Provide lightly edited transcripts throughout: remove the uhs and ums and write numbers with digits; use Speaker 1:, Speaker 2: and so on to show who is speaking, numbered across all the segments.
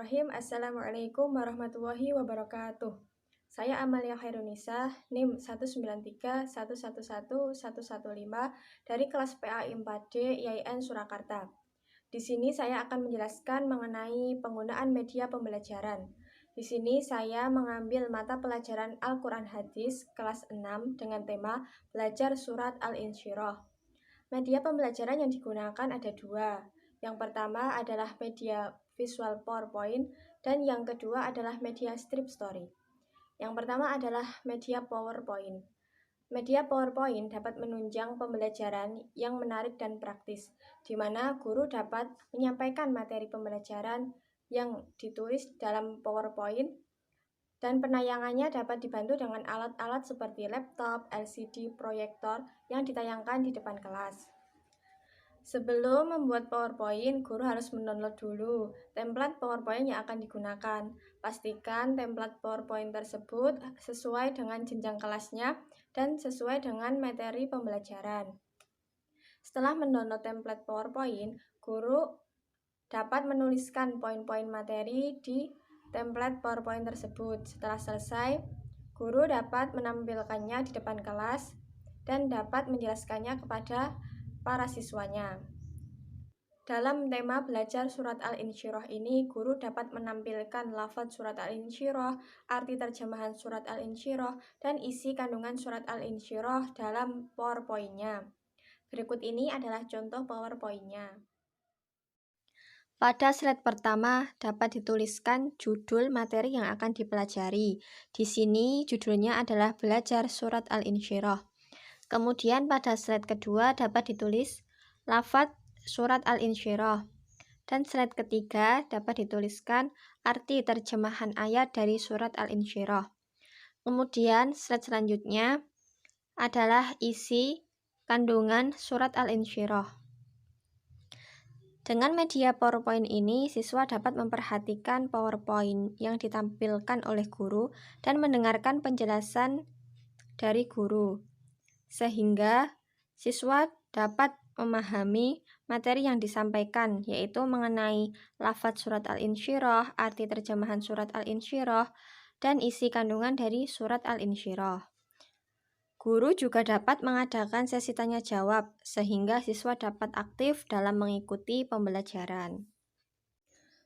Speaker 1: Bismillahirrahmanirrahim. Assalamualaikum warahmatullahi wabarakatuh. Saya Amalia Khairunisa, NIM 193111115 dari kelas PAI 4D IAIN Surakarta. Di sini saya akan menjelaskan mengenai penggunaan media pembelajaran. Di sini saya mengambil mata pelajaran Al-Quran Hadis kelas 6 dengan tema Belajar Surat Al-Insyirah. Media pembelajaran yang digunakan ada dua. Yang pertama adalah media visual PowerPoint dan yang kedua adalah media strip story. Yang pertama adalah media PowerPoint. Media PowerPoint dapat menunjang pembelajaran yang menarik dan praktis, di mana guru dapat menyampaikan materi pembelajaran yang ditulis dalam PowerPoint dan penayangannya dapat dibantu dengan alat-alat seperti laptop, LCD, proyektor yang ditayangkan di depan kelas. Sebelum membuat PowerPoint, guru harus mendownload dulu template PowerPoint yang akan digunakan. Pastikan template PowerPoint tersebut sesuai dengan jenjang kelasnya dan sesuai dengan materi pembelajaran. Setelah mendownload template PowerPoint, guru dapat menuliskan poin-poin materi di template PowerPoint tersebut. Setelah selesai, guru dapat menampilkannya di depan kelas dan dapat menjelaskannya kepada para siswanya. Dalam tema belajar surat Al-Insyirah ini, guru dapat menampilkan lafaz surat Al-Insyirah, arti terjemahan surat Al-Insyirah, dan isi kandungan surat Al-Insyirah dalam PowerPoint-nya. Berikut ini adalah contoh PowerPoint-nya. Pada slide pertama dapat dituliskan judul materi yang akan dipelajari. Di sini judulnya adalah Belajar Surat Al-Insyirah. Kemudian pada slide kedua dapat ditulis lafaz surat Al-Insyirah. Dan slide ketiga dapat dituliskan arti terjemahan ayat dari surat Al-Insyirah. Kemudian slide selanjutnya adalah isi kandungan surat Al-Insyirah. Dengan media PowerPoint ini, siswa dapat memperhatikan PowerPoint yang ditampilkan oleh guru dan mendengarkan penjelasan dari guru, sehingga siswa dapat memahami materi yang disampaikan, yaitu mengenai lafaz surat Al-Insyirah, arti terjemahan surat Al-Insyirah, dan isi kandungan dari surat Al-Insyirah. Guru juga dapat mengadakan sesi tanya jawab, sehingga siswa dapat aktif dalam mengikuti pembelajaran.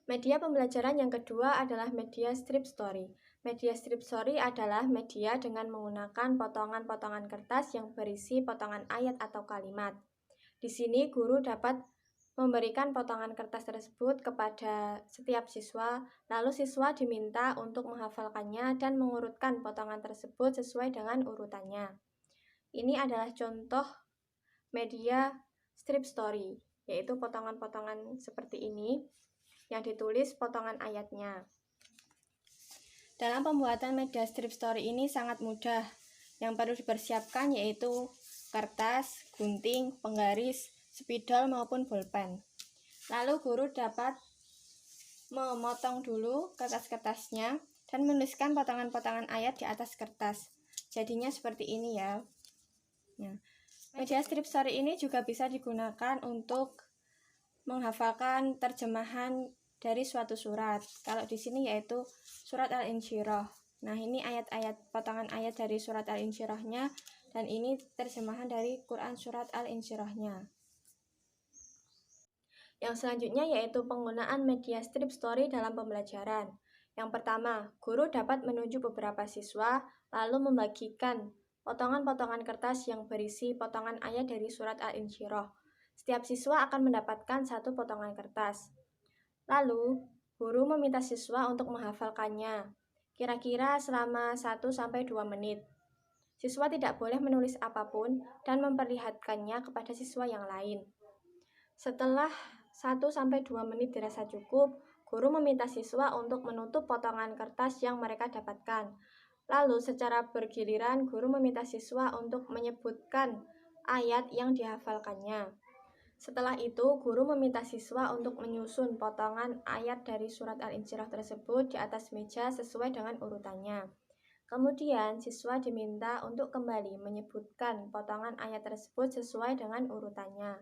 Speaker 1: Media pembelajaran yang kedua adalah media strip story. Media strip story adalah media dengan menggunakan potongan-potongan kertas yang berisi potongan ayat atau kalimat. Di sini guru dapat memberikan potongan kertas tersebut kepada setiap siswa, lalu siswa diminta untuk menghafalkannya dan mengurutkan potongan tersebut sesuai dengan urutannya. Ini adalah contoh media strip story, yaitu potongan-potongan seperti ini yang ditulis potongan ayatnya. Dalam pembuatan media strip story ini sangat mudah. Yang perlu dipersiapkan yaitu kertas, gunting, penggaris, spidol maupun bolpen. Lalu guru dapat memotong dulu kertas-kertasnya dan menuliskan potongan-potongan ayat di atas kertas. Jadinya seperti ini ya. Nah, media strip story ini juga bisa digunakan untuk menghafalkan terjemahan dari suatu surat. Kalau di sini yaitu surat Al-Insyirah. Nah, ini ayat-ayat, potongan ayat dari surat Al-Insyirahnya, dan ini terjemahan dari Quran surat Al-Insyirahnya. Yang selanjutnya yaitu penggunaan media strip story dalam pembelajaran. Yang pertama, guru dapat menunjuk beberapa siswa, lalu membagikan potongan-potongan kertas yang berisi potongan ayat dari surat Al-Insyirah. Setiap siswa akan mendapatkan satu potongan kertas. Lalu, guru meminta siswa untuk menghafalkannya, kira-kira selama 1-2 menit. Siswa tidak boleh menulis apapun dan memperlihatkannya kepada siswa yang lain. Setelah 1-2 menit dirasa cukup, guru meminta siswa untuk menutup potongan kertas yang mereka dapatkan. Lalu, secara bergiliran, guru meminta siswa untuk menyebutkan ayat yang dihafalkannya. Setelah itu, guru meminta siswa untuk menyusun potongan ayat dari surat Al-Insyirah tersebut di atas meja sesuai dengan urutannya. Kemudian, siswa diminta untuk kembali menyebutkan potongan ayat tersebut sesuai dengan urutannya.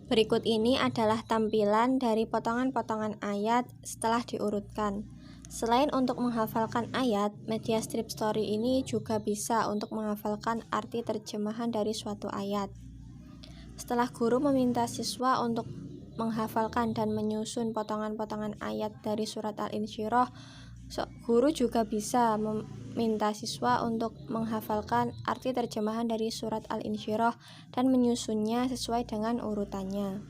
Speaker 1: Berikut ini adalah tampilan dari potongan-potongan ayat setelah diurutkan. Selain untuk menghafalkan ayat, media strip story ini juga bisa untuk menghafalkan arti terjemahan dari suatu ayat. Setelah guru meminta siswa untuk menghafalkan dan menyusun potongan-potongan ayat dari surat Al-Insyirah, guru juga bisa meminta siswa untuk menghafalkan arti terjemahan dari surat Al-Insyirah dan menyusunnya sesuai dengan urutannya.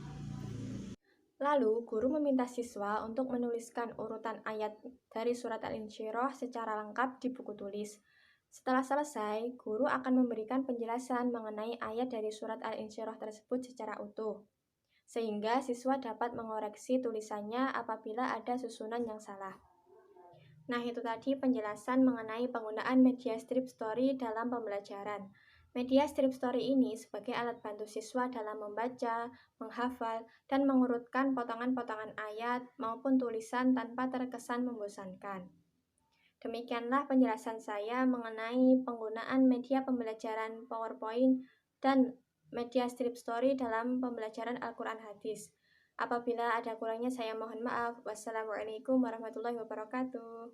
Speaker 1: Lalu, guru meminta siswa untuk menuliskan urutan ayat dari surat Al-Insyirah secara lengkap di buku tulis. Setelah selesai, guru akan memberikan penjelasan mengenai ayat dari surat Al-Insyirah tersebut secara utuh, sehingga siswa dapat mengoreksi tulisannya apabila ada susunan yang salah. Nah, itu tadi penjelasan mengenai penggunaan media strip story dalam pembelajaran. Media strip story ini sebagai alat bantu siswa dalam membaca, menghafal, dan mengurutkan potongan-potongan ayat maupun tulisan tanpa terkesan membosankan. Demikianlah penjelasan saya mengenai penggunaan media pembelajaran PowerPoint dan media strip story dalam pembelajaran Al-Quran Hadis. Apabila ada kurangnya saya mohon maaf. Wassalamualaikum warahmatullahi wabarakatuh.